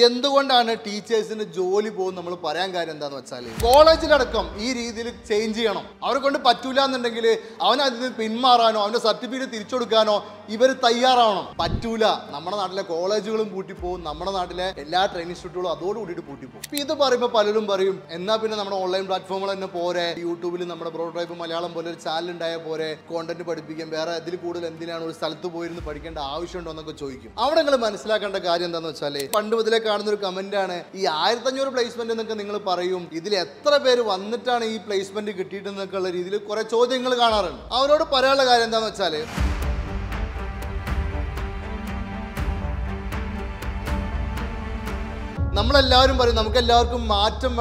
എന്തുകൊണ്ടാണ് ടീച്ചേഴ്സിന് ജോലി പോകും നമ്മൾ പറയാൻ കാര്യം എന്താന്ന് വെച്ചാൽ കോളേജിലടക്കം ഈ രീതിയിൽ ചേഞ്ച് ചെയ്യണം. അവരെ കൊണ്ട് പറ്റൂല എന്നുണ്ടെങ്കിൽ അവൻ അതിൽ നിന്ന് പിന്മാറാനോ അവൻ്റെ സർട്ടിഫിക്കറ്റ് തിരിച്ചു കൊടുക്കാനോ ഇവർ തയ്യാറാവണം. പറ്റൂല. നമ്മുടെ നാട്ടിലെ കോളേജുകളും പൂട്ടിപ്പോവും, നമ്മുടെ നാട്ടിലെ എല്ലാ ട്രെയിനിങ് ഇൻസ്റ്റിറ്റ്യൂട്ടുകളും അതോടുകൂടിയിട്ട് പൂട്ടിപ്പോവും. ഇപ്പം ഇത് പറയുമ്പോൾ പലരും പറയും എന്നാൽ പിന്നെ നമ്മുടെ ഓൺലൈൻ പ്ലാറ്റ്ഫോമുകൾ തന്നെ പോരെ, യൂട്യൂബിൽ നമ്മുടെ പ്രോട്ടോടൈപ്പ് മലയാളം പോലെ ഒരു ചാനൽ ഉണ്ടായാൽ പോരെ, കോണ്ടന്റ് പഠിപ്പിക്കാൻ വേറെ അതിൽ കൂടുതൽ എന്തിനാണ് ഒരു സ്ഥലത്ത് പോയിരുന്ന് പഠിക്കേണ്ട ആവശ്യമുണ്ടോ എന്നൊക്കെ ചോദിക്കും. അവിടെ നിങ്ങൾ മനസ്സിലാക്കേണ്ട കാര്യം എന്താണെന്ന് വെച്ചാൽ പണ്ട് മുതലേ കാണുന്ന ഒരു കമന്റ് ആണ് ഈ 1500 പ്ലേസ്മെന്റ് എന്നൊക്കെ നിങ്ങൾ പറയും, ഇതിൽ എത്ര പേര് വന്നിട്ടാണ് ഈ പ്ലേസ്മെന്റ് കിട്ടിയിട്ടെന്നൊക്കെ ഉള്ള രീതിയിൽ കുറെ ചോദ്യങ്ങൾ കാണാറുണ്ട്. അവരോട് പറയാനുള്ള കാര്യം എന്താണെന്ന് വെച്ചാൽ നമ്മളെല്ലാവരും പറയും നമുക്കെല്ലാവർക്കും മാറ്റം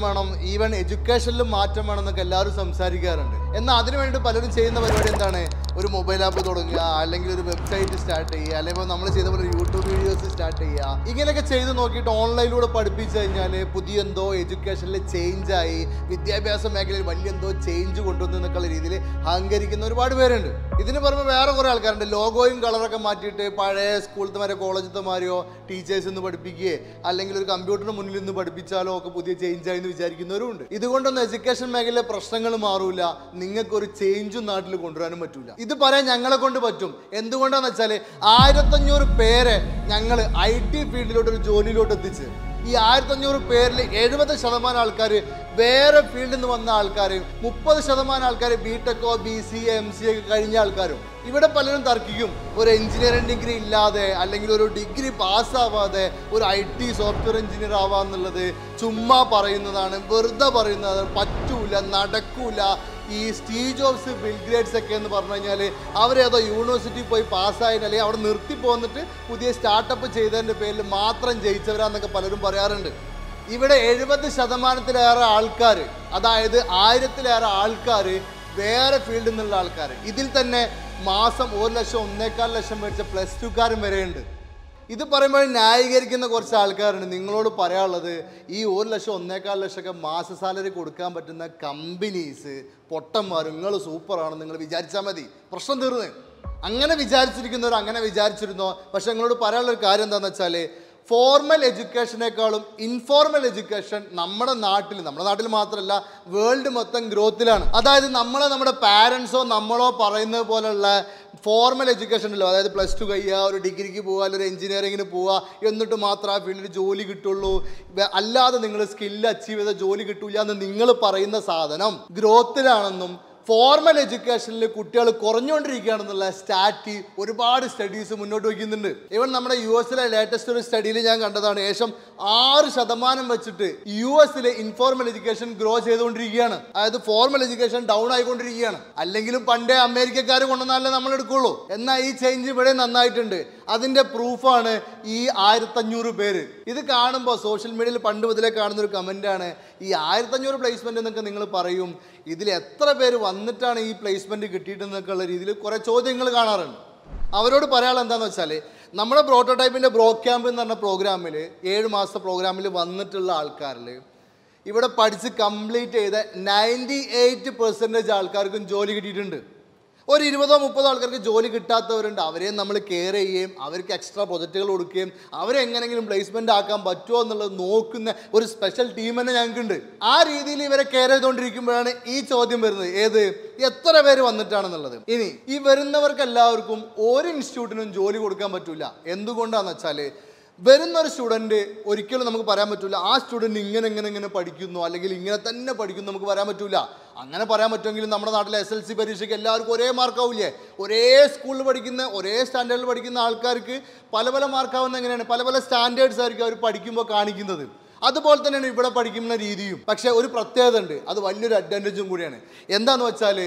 വേണം, ഈവൻ എഡ്യൂക്കേഷനിലും മാറ്റം വേണം എന്നൊക്കെ എല്ലാവരും സംസാരിക്കാറുണ്ട്. എന്നാൽ അതിനു വേണ്ടി പലരും ചെയ്യുന്ന പരിപാടി എന്താണ്, ഒരു മൊബൈൽ ആപ്പ് തുടങ്ങുക, അല്ലെങ്കിൽ ഒരു വെബ്സൈറ്റ് സ്റ്റാർട്ട് ചെയ്യുക, അല്ലെങ്കിൽ നമ്മൾ ചെയ്ത പോലെ യൂട്യൂബ് വീഡിയോസ് സ്റ്റാർട്ട് ചെയ്യുക. ഇങ്ങനെയൊക്കെ ചെയ്ത് നോക്കിയിട്ട് ഓൺലൈനിലൂടെ പഠിപ്പിച്ചു കഴിഞ്ഞാൽ പുതിയ എന്തോ എഡ്യൂക്കേഷനിൽ ചേഞ്ചായി, വിദ്യാഭ്യാസ മേഖലയിൽ വലിയ എന്തോ ചേഞ്ച് കൊണ്ടുവന്നു എന്നൊക്കെയുള്ള രീതിയിൽ അഹങ്കരിക്കുന്ന ഒരുപാട് പേരുണ്ട്. ഇതിന് പുറമെ വേറെ കുറേ ആൾക്കാരുണ്ട് ലോഗോയും കളറൊക്കെ മാറ്റിയിട്ട് പഴയ സ്കൂളത്തെമാരോ കോളേജത്തെമാരെയോ ടീച്ചേഴ്സ് ഇന്ന് പഠിപ്പിക്കുകയെ അല്ലെങ്കിൽ ഒരു കമ്പ്യൂട്ടറിന് മുന്നിൽ നിന്ന് പഠിപ്പിച്ചാലോ ഒക്കെ പുതിയ ചേഞ്ചായി എന്ന് വിചാരിക്കുന്നവരുണ്ട്. ഇതുകൊണ്ടൊന്നും എഡ്യൂക്കേഷൻ മേഖലയിലെ പ്രശ്നങ്ങൾ മാറൂല, നിങ്ങൾക്കൊരു ചേഞ്ചും നാട്ടിൽ കൊണ്ടുവരാനും പറ്റൂല. ഇത് പറയാൻ ഞങ്ങളെ കൊണ്ട് പറ്റും. എന്തുകൊണ്ടാന്ന് വെച്ചാൽ 1500 പേരെ ഞങ്ങൾ IT ഫീൽഡിലോട്ട് ഒരു ജോലിയിലോട്ട് എത്തിച്ച് ഈ 1500 പേരിൽ 70% ആൾക്കാർ വേറെ ഫീൽഡിൽ നിന്ന് വന്ന ആൾക്കാർ, 30% ആൾക്കാർ BTechോ BCA MCA ഒക്കെ കഴിഞ്ഞ ആൾക്കാരും. ഇവിടെ പലരും തർക്കിക്കും ഒരു എഞ്ചിനീയറിംഗ് ഡിഗ്രി ഇല്ലാതെ അല്ലെങ്കിൽ ഒരു ഡിഗ്രി പാസ്സാവാതെ ഒരു IT സോഫ്റ്റ്വെയർ എഞ്ചിനീയർ ആവാന്നുള്ളത് ചുമ്മാ പറയുന്നതാണ്, വെറുതെ പറയുന്നതാണ്, പറ്റൂല, നടക്കൂല. ഈ സ്റ്റീവ് ജോബ്സ് ബിൽ ഗേറ്റ്സ് ഒക്കെ എന്ന് പറഞ്ഞു കഴിഞ്ഞാൽ അവരേതോ യൂണിവേഴ്സിറ്റി പോയി പാസ്സായതിന് അല്ലെങ്കിൽ അവിടെ നിർത്തി പോന്നിട്ട് പുതിയ സ്റ്റാർട്ടപ്പ് ചെയ്തതിൻ്റെ പേരിൽ മാത്രം ജയിച്ചവരാന്നൊക്കെ പലരും പറയാറുണ്ട്. ഇവിടെ 70%-ലേറെ ആൾക്കാർ, അതായത് 1000-ലേറെ ആൾക്കാർ വേറെ ഫീൽഡിൽ നിന്നുള്ള ആൾക്കാർ. ഇതിൽ തന്നെ മാസം 1 ലക്ഷം 1.25 ലക്ഷം മേടിച്ച +2കാരും വരെയുണ്ട്. ഇത് പറയുമ്പോൾ ന്യായീകരിക്കുന്ന കുറച്ച് ആൾക്കാരുണ്ട്. നിങ്ങളോട് പറയാനുള്ളത് ഈ 1 ലക്ഷം 1.25 ലക്ഷമൊക്കെ മാസ സാലറി കൊടുക്കാൻ പറ്റുന്ന കമ്പനീസ് പൊട്ടന്മാരും നിങ്ങൾ സൂപ്പറാണ് നിങ്ങൾ വിചാരിച്ചാൽ മതി, പ്രശ്നം തീർന്ന്. അങ്ങനെ വിചാരിച്ചിരിക്കുന്നവർ അങ്ങനെ വിചാരിച്ചിരുന്നോ. പക്ഷെ നിങ്ങളോട് പറയാനുള്ളൊരു കാര്യം എന്താണെന്ന് വെച്ചാൽ ഫോർമൽ എഡ്യൂക്കേഷനേക്കാളും ഇൻഫോർമൽ എഡ്യൂക്കേഷൻ നമ്മുടെ നാട്ടിൽ മാത്രമല്ല വേൾഡ് മൊത്തം ഗ്രോത്തിലാണ്. അതായത് നമ്മുടെ പാരൻസോ നമ്മളോ പറയുന്നത് പോലുള്ള ഫോർമൽ എഡ്യൂക്കേഷൻ ഉണ്ടല്ലോ, അതായത് +2 കഴിയുക, ഒരു ഡിഗ്രിക്ക് പോവുക, അല്ലെങ്കിൽ ഒരു എഞ്ചിനീയറിങ്ങിന് പോവുക, എന്നിട്ട് മാത്രം ആ ഫീൽഡിൽ ജോലി കിട്ടുള്ളൂ, അല്ലാതെ നിങ്ങൾ സ്കില്ല് അച്ചീവ് ചെയ്ത ജോലി കിട്ടില്ല എന്ന് നിങ്ങൾ പറയുന്ന സാധനം ഗ്രോത്തിലാണെന്നും ഫോർമൽ എഡ്യൂക്കേഷനിൽ കുട്ടികൾ കുറഞ്ഞുകൊണ്ടിരിക്കുകയാണെന്നുള്ള ഒരുപാട് സ്റ്റഡീസ് മുന്നോട്ട് വയ്ക്കുന്നുണ്ട്. ഈവൻ നമ്മുടെ US-ലെ ലേറ്റസ്റ്റ് ഒരു സ്റ്റഡിയിൽ ഞാൻ കണ്ടതാണ്, ഏകദേശം 6% വെച്ചിട്ട് US-ൽ ഇൻഫോർമൽ എഡ്യൂക്കേഷൻ ഗ്രോ ചെയ്തുകൊണ്ടിരിക്കുകയാണ്. അതായത് ഫോർമൽ എഡ്യൂക്കേഷൻ ഡൗൺ ആയിക്കൊണ്ടിരിക്കുകയാണ്. അല്ലെങ്കിലും പണ്ടേ അമേരിക്കക്കാർ കൊണ്ടുവന്നാലേ നമ്മൾ എടുക്കുള്ളൂ. എന്നാൽ ഈ ചേഞ്ച് ഇവിടെ നന്നായിട്ടുണ്ട്. അതിൻ്റെ പ്രൂഫാണ് ഈ 1500 പേര്. ഇത് കാണുമ്പോൾ സോഷ്യൽ മീഡിയയിൽ പണ്ട് മുതലേ കാണുന്ന ഒരു കമൻറ്റാണ് ഈ 1500 പ്ലേസ്മെൻ്റ് എന്നൊക്കെ നിങ്ങൾ പറയും, ഇതിൽ എത്ര പേര് വന്നിട്ടാണ് ഈ പ്ലേസ്മെൻറ്റ് കിട്ടിയിട്ടെന്നൊക്കെ ഉള്ള രീതിയിൽ കുറേ ചോദ്യങ്ങൾ കാണാറുണ്ട്. അവരോട് പറയാനുള്ള എന്താണെന്ന് വെച്ചാൽ നമ്മുടെ പ്രോട്ടോടൈപ്പിൻ്റെ ബ്രോ ക്യാമ്പ് എന്ന് പറഞ്ഞ പ്രോഗ്രാമിൽ 7 മാസത്തെ പ്രോഗ്രാമിൽ വന്നിട്ടുള്ള ആൾക്കാരിൽ ഇവിടെ പഠിച്ച് കംപ്ലീറ്റ് ചെയ്ത 98% ആൾക്കാർക്കും ജോലി കിട്ടിയിട്ടുണ്ട്. ഒരു 20-30 ആൾക്കാർക്ക് ജോലി കിട്ടാത്തവരുണ്ട്. അവരെയും നമ്മൾ കെയർ ചെയ്യുകയും അവർക്ക് എക്സ്ട്രാ പ്രൊജക്റ്റുകൾ കൊടുക്കുകയും അവരെങ്ങനെങ്കിലും പ്ലേസ്മെൻ്റ് ആക്കാൻ പറ്റുമോ എന്നുള്ളത് നോക്കുന്ന ഒരു സ്പെഷ്യൽ ടീം തന്നെ ഞങ്ങൾക്കുണ്ട്. ആ രീതിയിൽ ഇവരെ കെയർ ചെയ്തുകൊണ്ടിരിക്കുമ്പോഴാണ് ഈ ചോദ്യം വരുന്നത്, എത്ര പേര് വന്നിട്ടാണെന്നുള്ളത്. ഇനി ഈ വരുന്നവർക്ക് എല്ലാവർക്കും ഒരു ഇൻസ്റ്റിറ്റ്യൂട്ടിനും ജോലി കൊടുക്കാൻ പറ്റില്ല. എന്തുകൊണ്ടാണെന്ന് വെച്ചാൽ വരുന്നൊരു സ്റ്റുഡൻറ്റ് ഒരിക്കലും നമുക്ക് പറയാൻ പറ്റില്ല ആ സ്റ്റുഡൻറ്റ് ഇങ്ങനെ പഠിക്കുന്നു അല്ലെങ്കിൽ ഇങ്ങനെ തന്നെ പഠിക്കുന്നു നമുക്ക് പറയാൻ പറ്റില്ല. അങ്ങനെ പറയാൻ പറ്റുമെങ്കിലും നമ്മുടെ നാട്ടിലെ SLC പരീക്ഷയ്ക്ക് എല്ലാവർക്കും ഒരേ മാർക്കാവില്ലേ? ഒരേ സ്കൂളിൽ പഠിക്കുന്ന ഒരേ സ്റ്റാൻഡേർഡിൽ പഠിക്കുന്ന ആൾക്കാർക്ക് പല മാർക്കാവുന്ന എങ്ങനെയാണ്? പല സ്റ്റാൻഡേർഡ്സ് ആയിരിക്കും അവർ പഠിക്കുമ്പോൾ കാണിക്കുന്നത്. അതുപോലെ തന്നെയാണ് ഇവിടെ പഠിക്കുന്ന രീതിയും. പക്ഷേ ഒരു പ്രത്യേകത ഉണ്ട്, അത് വലിയൊരു അഡ്വാൻറ്റേജും കൂടിയാണ്. എന്താണെന്ന് വെച്ചാൽ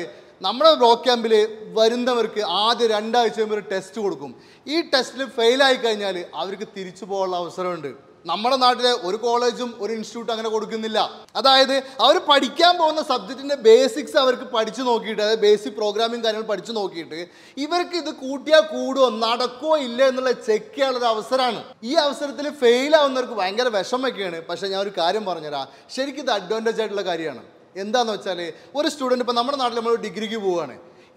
നമ്മുടെ ബ്രോ ക്യാമ്പിൽ വരുന്നവർക്ക് ആദ്യം 2 ആഴ്ച മുമ്പ് ഒരു ടെസ്റ്റ് കൊടുക്കും. ഈ ടെസ്റ്റിൽ ഫെയിലായി കഴിഞ്ഞാൽ അവർക്ക് തിരിച്ചു പോകാനുള്ള അവസരമുണ്ട്. നമ്മുടെ നാട്ടിലെ ഒരു കോളേജും ഒരു ഇൻസ്റ്റിറ്റ്യൂട്ട് അങ്ങനെ കൊടുക്കുന്നില്ല. അതായത് അവർ പഠിക്കാൻ പോകുന്ന സബ്ജക്റ്റിൻ്റെ ബേസിക്സ് അവർക്ക് പഠിച്ചു നോക്കിയിട്ട്, അതായത് ബേസിക് പ്രോഗ്രാമിംഗ് കാര്യങ്ങൾ പഠിച്ചു നോക്കിയിട്ട് ഇവർക്ക് ഇത് കൂട്ടിയാൽ കൂടുമോ നടക്കുമോ ഇല്ല എന്നുള്ള ചെക്ക് ചെയ്യാനുള്ളൊരു അവസരമാണ്. ഈ അവസരത്തിൽ ഫെയിലാവുന്നവർക്ക് ഭയങ്കര വിഷമൊക്കെയാണ്. പക്ഷേ ഞാൻ ഒരു കാര്യം പറഞ്ഞുതരാം, ശരിക്കും ഇത് അഡ്വാൻറ്റേജ് ആയിട്ടുള്ള കാര്യമാണ്. എന്താണെന്ന് വെച്ചാൽ ഒരു സ്റ്റുഡൻറ്റ് ഇപ്പോൾ നമ്മുടെ നാട്ടിൽ നമ്മൾ ഡിഗ്രിക്ക് പോവുകയാണ്.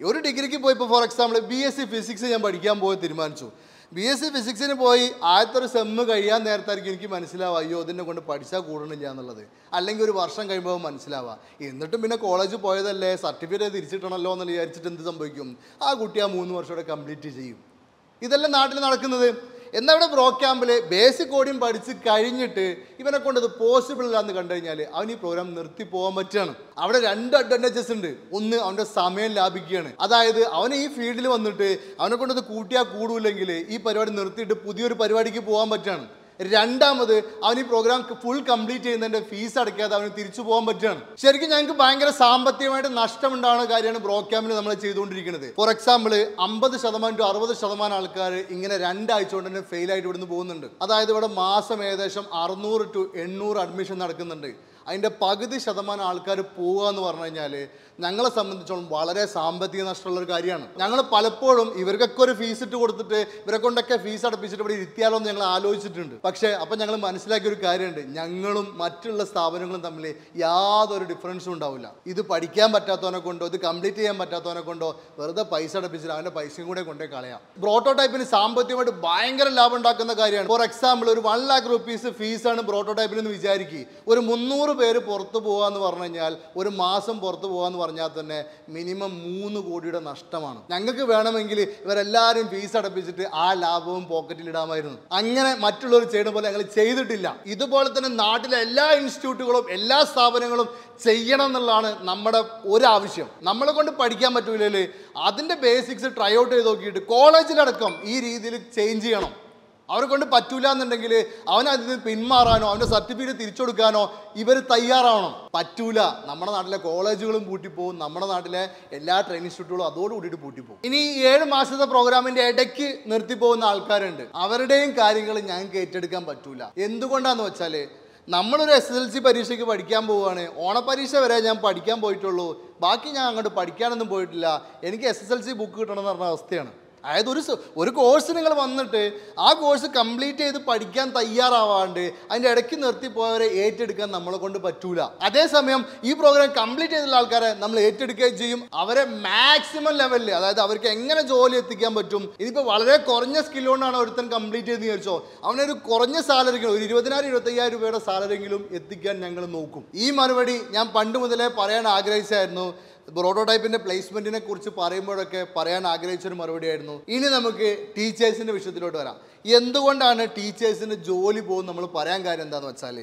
ഒരു ഡിഗ്രിക്ക് പോയി ഇപ്പോൾ ഫോർ എക്സാമ്പിൾ BSc ഫിസിക്സ് ഞാൻ പഠിക്കാൻ പോയി തീരുമാനിച്ചു. BSc ഫിസിക്സിന് പോയി ആദ്യത്തെ ഒരു സെമ്മ് കഴിയാൻ നേരത്തായിരിക്കും എനിക്ക് മനസ്സിലാവുക അയ്യോ ഇതിനെ കൊണ്ട് പഠിച്ചാൽ കൂടണില്ല എന്നുള്ളത്. അല്ലെങ്കിൽ ഒരു വർഷം കഴിയുമ്പോൾ മനസ്സിലാവുക. എന്നിട്ടും പിന്നെ കോളേജ് പോയതല്ലേ സർട്ടിഫിക്കറ്റ് തിരിച്ചിട്ടണല്ലോ എന്ന് വിചാരിച്ചിട്ട് എന്ത് സംഭവിക്കും? ആ കുട്ടി ആ 3 വർഷം കംപ്ലീറ്റ് ചെയ്യും. ഇതെല്ലാം നാട്ടിൽ നടക്കുന്നത്. എന്നാൽ ഇവിടെ ബ്രോ ക്യാമ്പിൽ ബേസിക് കോഡിങ് പഠിച്ച് കഴിഞ്ഞിട്ട് ഇവനെ കൊണ്ട് ഇത് പോസിബിൾ അല്ലാന്ന് കണ്ടു കഴിഞ്ഞാൽ അവൻ ഈ പ്രോഗ്രാം നിർത്തി പോകാൻ പറ്റുകയാണ്. അവിടെ 2 അഡ്വാൻറ്റേജസ് ഉണ്ട്. ഒന്ന്, അവൻ്റെ സമയം ലാഭിക്കുകയാണ്. അതായത് അവൻ ഈ ഫീൽഡിൽ വന്നിട്ട് അവനെ കൊണ്ട് ഇത് കൂട്ടിയാൽ കൂടൂല്ലെങ്കിൽ ഈ പരിപാടി നിർത്തിയിട്ട് പുതിയൊരു പരിപാടിക്ക് പോകാൻ പറ്റുകയാണ്. രണ്ടാമത് അവൻ ഈ പ്രോഗ്രാം ഫുൾ കംപ്ലീറ്റ് ചെയ്യുന്നതിൻ്റെ ഫീസ് അടയ്ക്കാതെ അവന് തിരിച്ചു പോകാൻ പറ്റുകയാണ്. ശരിക്കും ഞങ്ങൾക്ക് ഭയങ്കര സാമ്പത്തികമായിട്ട് നഷ്ടമുണ്ടാകുന്ന കാര്യമാണ് ബ്രോ ക്യാമ്പിൽ നമ്മൾ ചെയ്തുകൊണ്ടിരിക്കുന്നത്. ഫോർ എക്സാമ്പിൾ 50% to 60% ആൾക്കാർ ഇങ്ങനെ 2 ആഴ്ച കൊണ്ട് തന്നെ ഫെയിലായിട്ട് ഇവിടുന്ന് പോകുന്നുണ്ട്. അതായത് ഇവിടെ മാസം ഏകദേശം 600 to 800 അഡ്മിഷൻ നടക്കുന്നുണ്ട്. അതിൻ്റെ പകുതി ശതമാനം ആൾക്കാർ പോവുക എന്ന് പറഞ്ഞു കഴിഞ്ഞാൽ ഞങ്ങളെ സംബന്ധിച്ചോളം വളരെ സാമ്പത്തിക നഷ്ടമുള്ളൊരു കാര്യമാണ്. ഞങ്ങൾ പലപ്പോഴും ഇവർക്കൊക്കെ ഒരു ഫീസ് ഇട്ട് കൊടുത്തിട്ട് ഇവരെ കൊണ്ടൊക്കെ ഫീസ് അടപ്പിച്ചിട്ട് ഇവിടെ ഇരുത്തിയാലോ എന്ന് ഞങ്ങൾ ആലോചിച്ചിട്ടുണ്ട്. പക്ഷേ അപ്പം ഞങ്ങൾ മനസ്സിലാക്കിയ ഒരു കാര്യമുണ്ട്, ഞങ്ങളും മറ്റുള്ള സ്ഥാപനങ്ങളും തമ്മിൽ യാതൊരു ഡിഫറൻസും ഉണ്ടാവില്ല. ഇത് പഠിക്കാൻ പറ്റാത്തവനെ കൊണ്ടോ ഇത് കംപ്ലീറ്റ് ചെയ്യാൻ പറ്റാത്തവനെ കൊണ്ടോ വെറുതെ പൈസ അടപ്പിച്ചിട്ട് അവൻ്റെ പൈസയും കൂടെ കൊണ്ടേ കളയാം. പ്രോട്ടോടൈപ്പിന് സാമ്പത്തികമായിട്ട് ഭയങ്കര ലാഭം ഉണ്ടാക്കുന്ന കാര്യമാണ്. ഫോർ എക്സാമ്പിൾ ഒരു 1 lakh rupees ഫീസാണ് പ്രോട്ടോടൈപ്പിൽ എന്ന് വിചാരിക്കുക. ഒരു 300 പേര് പുറത്ത് പോകാന്ന് പറഞ്ഞു കഴിഞ്ഞാൽ ഒരു മാസം പുറത്ത് പോകാന്ന് പറഞ്ഞാൽ തന്നെ മിനിമം 3 കോടിയുടെ നഷ്ടമാണ്. ഞങ്ങൾക്ക് വേണമെങ്കിൽ ഇവരെല്ലാവരും ഫീസ് അടപ്പിച്ചിട്ട് ആ ലാഭവും പോക്കറ്റിൽ ഇടാമായിരുന്നു. അങ്ങനെ മറ്റുള്ളവർ ചെയ്യുന്ന പോലെ ഞങ്ങൾ ചെയ്തിട്ടില്ല. ഇതുപോലെ തന്നെ നാട്ടിലെ എല്ലാ ഇൻസ്റ്റിറ്റ്യൂട്ടുകളും എല്ലാ സ്ഥാപനങ്ങളും ചെയ്യണം എന്നുള്ളതാണ് നമ്മുടെ ഒരാവശ്യം. നമ്മളെ കൊണ്ട് പഠിക്കാൻ പറ്റൂലേ, അതിൻ്റെ ബേസിക്സ് ട്രൈ ഔട്ട് ചെയ്ത് നോക്കിയിട്ട് കോളേജിലടക്കം ഈ രീതിയിൽ ചേഞ്ച് ചെയ്യണം. അവരെ കൊണ്ട് പറ്റൂല എന്നുണ്ടെങ്കിൽ അവനതിൽ നിന്ന് പിന്മാറാനോ അവൻ്റെ സർട്ടിഫിക്കറ്റ് തിരിച്ചു കൊടുക്കാനോ ഇവർ തയ്യാറാവണം. പറ്റൂല. നമ്മുടെ നാട്ടിലെ കോളേജുകളും പൂട്ടിപ്പോവും, നമ്മുടെ നാട്ടിലെ എല്ലാ ട്രെയിനിങ് ഇൻസ്റ്റിറ്റ്യൂട്ടുകളും അതോടുകൂടിയിട്ട് പൂട്ടിപ്പോവും. ഇനി 7 മാസത്തെ പ്രോഗ്രാമിൻ്റെ ഇടയ്ക്ക് നിർത്തിപ്പോകുന്ന ആൾക്കാരുണ്ട്. അവരുടെയും കാര്യങ്ങൾ ഞങ്ങൾക്ക് ഏറ്റെടുക്കാൻ പറ്റൂല. എന്തുകൊണ്ടാന്ന് വെച്ചാൽ നമ്മളൊരു SSLC പരീക്ഷയ്ക്ക് പഠിക്കാൻ പോവുകയാണ്. ഓണപ്പരീക്ഷ വരെ ഞാൻ പഠിക്കാൻ പോയിട്ടുള്ളൂ, ബാക്കി ഞാൻ അങ്ങോട്ട് പഠിക്കാനൊന്നും പോയിട്ടില്ല, എനിക്ക് SSLC ബുക്ക് കിട്ടണമെന്ന് പറഞ്ഞ അവസ്ഥയാണ്. അതായത് ഒരു കോഴ്സ് നിങ്ങൾ വന്നിട്ട് ആ കോഴ്സ് കംപ്ലീറ്റ് ചെയ്ത് പഠിക്കാൻ തയ്യാറാവാണ്ട് അതിൻ്റെ ഇടയ്ക്ക് നിർത്തിപ്പോയവരെ ഏറ്റെടുക്കാൻ നമ്മളെ കൊണ്ട് പറ്റൂല. അതേസമയം ഈ പ്രോഗ്രാം കംപ്ലീറ്റ് ചെയ്തുള്ള ആൾക്കാരെ നമ്മൾ ഏറ്റെടുക്കുകയും ചെയ്യും. അവരെ മാക്സിമം ലെവലിൽ, അതായത് അവർക്ക് എങ്ങനെ ജോലി എത്തിക്കാൻ പറ്റും. ഇതിപ്പോൾ വളരെ കുറഞ്ഞ സ്കിൽ കൊണ്ടാണ് ഒരുത്തൻ കംപ്ലീറ്റ് ചെയ്തെന്ന് വിചാരിച്ചോ, അവനൊരു കുറഞ്ഞ സാലറിക്ക് ഒരു 20,000 25,000 രൂപയുടെ സാലറിയെങ്കിലും എത്തിക്കാൻ ഞങ്ങൾ നോക്കും. ഈ മറുപടി ഞാൻ പണ്ട് മുതലേ പറയാൻ ആഗ്രഹിച്ചായിരുന്നു. പ്രോട്ടോടൈപ്പിൻ്റെ പ്ലേസ്മെൻറ്റിനെ കുറിച്ച് പറയുമ്പോഴൊക്കെ പറയാൻ ആഗ്രഹിച്ചൊരു മറുപടിയായിരുന്നു. ഇനി നമുക്ക് ടീച്ചേഴ്സിൻ്റെ വിഷയത്തിലോട്ട് വരാം. എന്തുകൊണ്ടാണ് ടീച്ചേഴ്സിന് ജോലി പോകുന്നത് നമ്മൾ പറയാൻ കാര്യം എന്താണെന്ന് വെച്ചാൽ,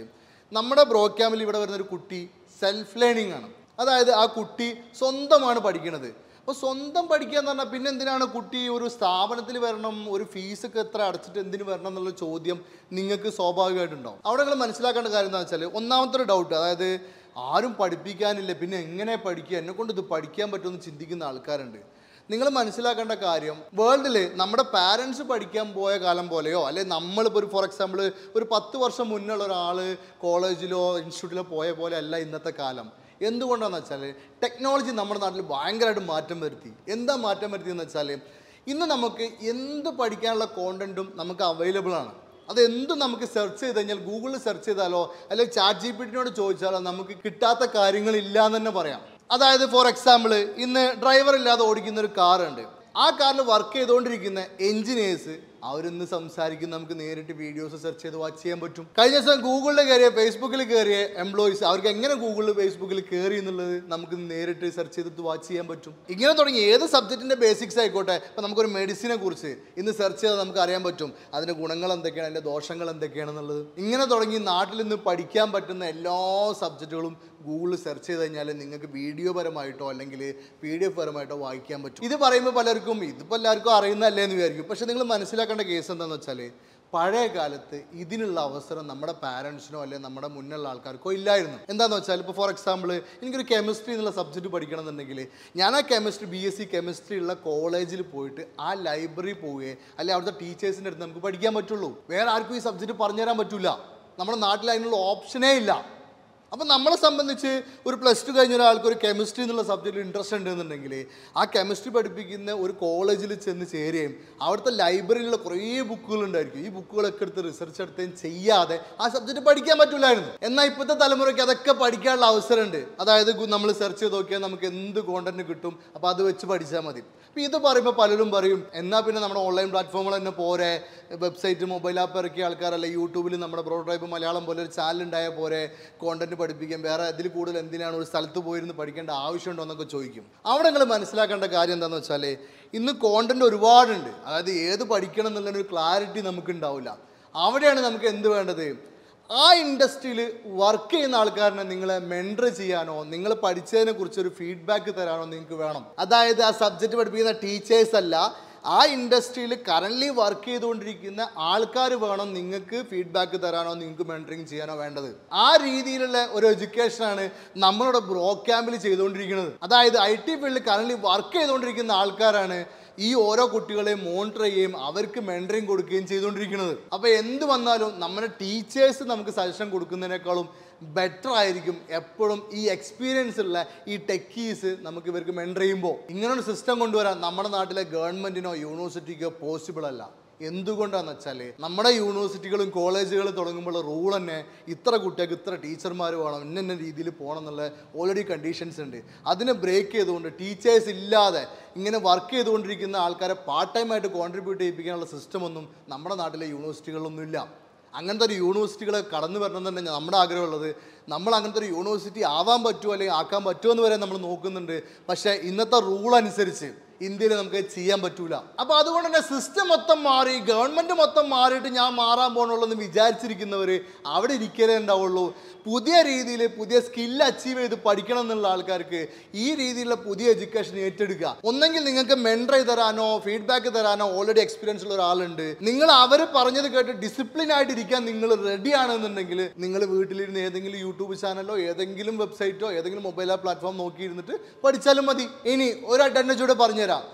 നമ്മുടെ ബ്രോ ക്യാമ്പിൽ ഇവിടെ വരുന്നൊരു കുട്ടി സെൽഫ് ലേണിംഗ് ആണ്. അതായത് ആ കുട്ടി സ്വന്തമാണ് പഠിക്കുന്നത്. അപ്പോൾ സ്വന്തം പഠിക്കുക എന്ന് പറഞ്ഞാൽ പിന്നെ എന്തിനാണ് കുട്ടി ഒരു സ്ഥാപനത്തിൽ വരണം, ഒരു ഫീസൊക്കെ എത്ര അടച്ചിട്ട് എന്തിനു വരണം എന്നുള്ള ചോദ്യം നിങ്ങൾക്ക് സ്വാഭാവികമായിട്ടുണ്ടാവും. അവിടെ നിങ്ങൾ മനസ്സിലാക്കേണ്ട കാര്യം എന്താണെന്ന് വെച്ചാൽ, ഒന്നാമത്തെ ഒരു ഡൗട്ട്, അതായത് ആരും പഠിപ്പിക്കാനില്ല പിന്നെ എങ്ങനെ പഠിക്കുക, എന്നെക്കൊണ്ട് ഇത് പഠിക്കാൻ പറ്റുമെന്ന് ചിന്തിക്കുന്ന ആൾക്കാരുണ്ട്. നിങ്ങൾ മനസ്സിലാക്കേണ്ട കാര്യം, വേൾഡിൽ നമ്മുടെ പാരൻസ് പഠിക്കാൻ പോയ കാലം പോലെയോ അല്ലെങ്കിൽ നമ്മളിപ്പോൾ ഒരു ഫോർ എക്സാമ്പിൾ ഒരു 10 വർഷം മുന്നുള്ള ഒരാൾ കോളേജിലോ ഇൻസ്റ്റിറ്റ്യൂട്ടിലോ പോയ പോലെ അല്ല ഇന്നത്തെ കാലം. എന്തുകൊണ്ടാണെന്ന് വെച്ചാൽ ടെക്നോളജി നമ്മുടെ നാട്ടിൽ ഭയങ്കരമായിട്ട് മാറ്റം വരുത്തി. എന്താ മാറ്റം വരുത്തിയെന്ന് വെച്ചാൽ, ഇന്ന് നമുക്ക് എന്ത് പഠിക്കാനുള്ള കോണ്ടൻറ്റും നമുക്ക് അവൈലബിൾ ആണ്. അതെന്തും നമുക്ക് സെർച്ച് ചെയ്ത് കഴിഞ്ഞാൽ, ഗൂഗിളിൽ സെർച്ച് ചെയ്താലോ അല്ലെങ്കിൽ ChatGPT ചോദിച്ചാലോ നമുക്ക് കിട്ടാത്ത കാര്യങ്ങളില്ല എന്ന് തന്നെ പറയാം. അതായത് ഫോർ എക്സാമ്പിൾ ഇന്ന് ഡ്രൈവർ ഇല്ലാതെ ഓടിക്കുന്ന ഒരു കാറുണ്ട്. ആ കാറിൽ വർക്ക് ചെയ്തുകൊണ്ടിരിക്കുന്ന എൻജിനീയേഴ്സ് അവരിന്ന് സംസാരിക്കും, നമുക്ക് നേരിട്ട് വീഡിയോസ് സെർച്ച് ചെയ്ത് വാച്ച് ചെയ്യാൻ പറ്റും. കഴിഞ്ഞ ദിവസം ഗൂഗിളിൽ കയറിയ ഫേസ്ബുക്കിൽ കയറിയ എംപ്ലോയീസ് അവർക്ക് എങ്ങനെ ഗൂഗിളിൽ ഫേസ്ബുക്കിൽ കയറി എന്നുള്ളത് നമുക്ക് നേരിട്ട് സെർച്ച് ചെയ്തിട്ട് വാച്ച് ചെയ്യാൻ പറ്റും. ഇങ്ങനെ തുടങ്ങി ഏത് സബ്ജക്റ്റിൻ്റെ ബേസിക്സ് ആയിക്കോട്ടെ. ഇപ്പോൾ നമുക്കൊരു മെഡിസിനെ കുറിച്ച് ഇന്ന് സെർച്ച് ചെയ്താൽ നമുക്ക് അറിയാൻ പറ്റും അതിൻ്റെ ഗുണങ്ങൾ എന്തൊക്കെയാണ്, അതിൻ്റെ ദോഷങ്ങൾ എന്തൊക്കെയാണെന്നുള്ളത്. ഇങ്ങനെ തുടങ്ങി നാട്ടിൽ നിന്ന് പഠിക്കാൻ പറ്റുന്ന എല്ലാ സബ്ജക്റ്റുകളും ഗൂഗിളിൽ സെർച്ച് ചെയ്ത് കഴിഞ്ഞാൽ നിങ്ങൾക്ക് വീഡിയോ പരമായിട്ടോ അല്ലെങ്കിൽ PDF പരമായിട്ടോ വായിക്കാൻ പറ്റും. ഇത് പറയുമ്പോൾ പലർക്കും ഇതിപ്പോൾ എല്ലാവർക്കും അറിയുന്നതല്ലേ എന്ന് വിചാരിക്കും. പക്ഷേ നിങ്ങൾ മനസ്സിലാക്കേണ്ട കേസ് എന്താണെന്ന് വെച്ചാൽ, പഴയ കാലത്ത് ഇതിനുള്ള അവസരം നമ്മുടെ പാരൻസിനോ അല്ലെങ്കിൽ നമ്മുടെ മുന്നുള്ള ആൾക്കാർക്കോ ഇല്ലായിരുന്നു. എന്താണെന്ന് വെച്ചാൽ, ഇപ്പോൾ ഫോർ എക്സാമ്പിൾ എനിക്കൊരു കെമിസ്ട്രി എന്നുള്ള സബ്ജക്റ്റ് പഠിക്കണം എന്നുണ്ടെങ്കിൽ ഞാൻ ആ കെമിസ്ട്രി BSc കെമിസ്ട്രി ഉള്ള കോളേജിൽ പോയിട്ട് ആ ലൈബ്രറി പോവുകയെ അല്ലെങ്കിൽ അവിടുത്തെ ടീച്ചേഴ്സിൻ്റെ അടുത്ത് നമുക്ക് പഠിക്കാൻ പറ്റുള്ളൂ. വേറെ ആർക്കും ഈ സബ്ജക്റ്റ് പറഞ്ഞുതരാൻ പറ്റില്ല. നമ്മുടെ നാട്ടിൽ അതിനുള്ള ഓപ്ഷനേ ഇല്ല. അപ്പം നമ്മളെ സംബന്ധിച്ച് ഒരു +2 കഴിഞ്ഞ ഒരാൾക്ക് ഒരു കെമിസ്ട്രി എന്നുള്ള സബ്ജക്റ്റിൽ ഇൻട്രസ്റ്റ് ഉണ്ടെന്നുണ്ടെങ്കിൽ ആ കെമിസ്ട്രി പഠിപ്പിക്കുന്ന ഒരു കോളേജിൽ ചെന്ന് ചേരുകയും അവിടുത്തെ ലൈബ്രറിയിലുള്ള കുറേ ബുക്കുകൾ ഉണ്ടായിരിക്കും. ഈ ബുക്കുകളൊക്കെ എടുത്ത് റിസർച്ച് എടുത്തുകയും ചെയ്യാതെ ആ സബ്ജക്റ്റ് പഠിക്കാൻ പറ്റില്ലായിരുന്നു. എന്നാൽ ഇപ്പോഴത്തെ തലമുറയ്ക്ക് അതൊക്കെ പഠിക്കാനുള്ള അവസരമുണ്ട്. അതായത് നമ്മൾ സെർച്ച് ചെയ്ത് നോക്കിയാൽ നമുക്ക് എന്ത് കോണ്ടന്റ് കിട്ടും, അപ്പോൾ അത് വെച്ച് പഠിച്ചാൽ മതി. അപ്പോൾ ഇത് പറയുമ്പോൾ പലരും പറയും എന്നാൽ പിന്നെ നമ്മുടെ ഓൺലൈൻ പ്ലാറ്റ്ഫോമുകൾ തന്നെ പോരെ, വെബ്സൈറ്റ് മൊബൈൽ ആപ്പ് ഇറക്കിയ ആൾക്കാരല്ല, യൂട്യൂബിൽ നമ്മുടെ പ്രോട്ടോടൈപ്പ് മലയാളം പോലെ ഒരു ചാനൽ ഉണ്ടായാൽ പോരെ കോണ്ടന്റ് പഠിപ്പിക്കാൻ, വേറെ ഇതിൽ കൂടുതൽ എന്തിനാണ് ഒരു സ്ഥലത്ത് പോയിരുന്ന് പഠിക്കേണ്ട ആവശ്യമുണ്ടോ എന്നൊക്കെ ചോദിക്കും. അവിടെ നിങ്ങൾ മനസ്സിലാക്കേണ്ട കാര്യം എന്താണെന്ന് വെച്ചാൽ ഇന്ന് കോണ്ടന്റ് ഒരുപാടുണ്ട്. അതായത് ഏത് പഠിക്കണം എന്നുള്ളൊരു ക്ലാരിറ്റി നമുക്ക് ഉണ്ടാവില്ല. അവിടെയാണ് നമുക്ക് എന്ത് വേണ്ടത്, ആ ഇൻഡസ്ട്രിയിൽ വർക്ക് ചെയ്യുന്ന ആൾക്കാരനെ നിങ്ങളെ മെൻറ്റർ ചെയ്യാനോ നിങ്ങൾ പഠിച്ചതിനെ കുറിച്ചൊരു ഫീഡ്ബാക്ക് തരാനോ നിങ്ങൾക്ക് വേണം. അതായത് ആ സബ്ജക്റ്റ് പഠിപ്പിക്കുന്ന ടീച്ചേഴ്സ് അല്ല, ആ ഇൻഡസ്ട്രിയിൽ കറൻ്റ്ലി വർക്ക് ചെയ്തുകൊണ്ടിരിക്കുന്ന ആൾക്കാർ വേണം നിങ്ങൾക്ക് ഫീഡ്ബാക്ക് തരാനോ നിങ്ങൾക്ക് മെൻറ്ററിങ് ചെയ്യാനോ വേണ്ടത്. ആ രീതിയിലുള്ള ഒരു എഡ്യൂക്കേഷനാണ് നമ്മളുടെ ബ്രോ ക്യാമ്പിൽ ചെയ്തുകൊണ്ടിരിക്കുന്നത്. അതായത് IT ഫീൽഡിൽ കറൻ്റ്ലി വർക്ക് ചെയ്തുകൊണ്ടിരിക്കുന്ന ആൾക്കാരാണ് ഈ ഓരോ കുട്ടികളെയും മോണിറ്റർ ചെയ്യുകയും അവർക്ക് മെൻറ്ററിങ് കൊടുക്കുകയും ചെയ്തുകൊണ്ടിരിക്കുന്നത്. അപ്പോൾ എന്ത് വന്നാലും നമ്മുടെ ടീച്ചേഴ്സ് നമുക്ക് സജഷൻ കൊടുക്കുന്നതിനേക്കാളും ബെറ്റർ ആയിരിക്കും എപ്പോഴും ഈ എക്സ്പീരിയൻസ് ഉള്ള ഈ ടെക്കീസ് നമുക്ക് ഇവർക്ക് മെൻറ്റർ ചെയ്യുമ്പോൾ. ഇങ്ങനൊരു സിസ്റ്റം കൊണ്ടുവരാൻ നമ്മുടെ നാട്ടിലെ ഗവൺമെൻറ്റിനോ യൂണിവേഴ്സിറ്റിക്കോ പോസിബിൾ അല്ല. എന്തുകൊണ്ടാണെന്ന് വെച്ചാൽ നമ്മുടെ യൂണിവേഴ്സിറ്റികളും കോളേജുകളും തുടങ്ങുമ്പോൾ റൂൾ തന്നെ ഇത്ര കുട്ടികൾക്ക് ഇത്ര ടീച്ചർമാർ വേണം, ഇന്ന രീതിയിൽ പോകണം എന്നുള്ള ഓൾറെഡി കണ്ടീഷൻസ് ഉണ്ട്. അതിനെ ബ്രേക്ക് ചെയ്തുകൊണ്ട് ടീച്ചേഴ്സ് ഇല്ലാതെ ഇങ്ങനെ വർക്ക് ചെയ്തുകൊണ്ടിരിക്കുന്ന ആൾക്കാരെ പാർട്ട് ടൈം ആയിട്ട് കോൺട്രിബ്യൂട്ട് ചെയ്യിപ്പിക്കാനുള്ള സിസ്റ്റമൊന്നും നമ്മുടെ നാട്ടിലെ യൂണിവേഴ്സിറ്റികളിലൊന്നുമില്ല. അങ്ങനത്തെ ഒരു യൂണിവേഴ്സിറ്റികളെ കടന്നു വരണം എന്ന് തന്നെ നമ്മുടെ ആഗ്രഹമുള്ളത്. നമ്മൾ അങ്ങനത്തെ ഒരു യൂണിവേഴ്സിറ്റി ആവാൻ പറ്റുമോ അല്ലെങ്കിൽ ആക്കാൻ പറ്റുമോ എന്ന് വരെ നമ്മൾ നോക്കുന്നുണ്ട്. പക്ഷേ ഇന്നത്തെ റൂൾ അനുസരിച്ച് ഇന്ത്യയിൽ നമുക്ക് ചെയ്യാൻ പറ്റൂല. അപ്പോൾ അതുകൊണ്ട് തന്നെ സിസ്റ്റം മൊത്തം മാറി, ഗവൺമെൻറ് മൊത്തം മാറിയിട്ട് ഞാൻ മാറാൻ പോകണുള്ളൂ എന്ന് വിചാരിച്ചിരിക്കുന്നവർ അവിടെ ഇരിക്കലേ ഉണ്ടാവുള്ളൂ. പുതിയ രീതിയിൽ പുതിയ സ്കില്ല് അച്ചീവ് ചെയ്ത് പഠിക്കണം എന്നുള്ള ആൾക്കാർക്ക് ഈ രീതിയിലുള്ള പുതിയ എഡ്യൂക്കേഷൻ ഏറ്റെടുക്കുക. ഒന്നെങ്കിൽ നിങ്ങൾക്ക് മെൻറ്റർ ചെയ്ത് തരാനോ ഫീഡ്ബാക്ക് തരാനോ ഓൾറെഡി എക്സ്പീരിയൻസ് ഉള്ള ഒരാളുണ്ട്. നിങ്ങൾ അവർ പറഞ്ഞത് കേട്ട് ഡിസിപ്ലിൻ ആയിട്ട് ഇരിക്കാൻ നിങ്ങൾ റെഡി ആണെന്നുണ്ടെങ്കിൽ നിങ്ങൾ വീട്ടിലിരുന്ന് ഏതെങ്കിലും യൂട്യൂബ് ചാനലോ ഏതെങ്കിലും വെബ്സൈറ്റോ ഏതെങ്കിലും മൊബൈൽ ആപ്പ് പ്ലാറ്റ്ഫോം നോക്കിയിരുന്നിട്ട് പഠിച്ചാലും മതി. ഇനി ഒരു അറ്റൻഡൻസ് കൂടെ പറഞ്ഞുതരാം.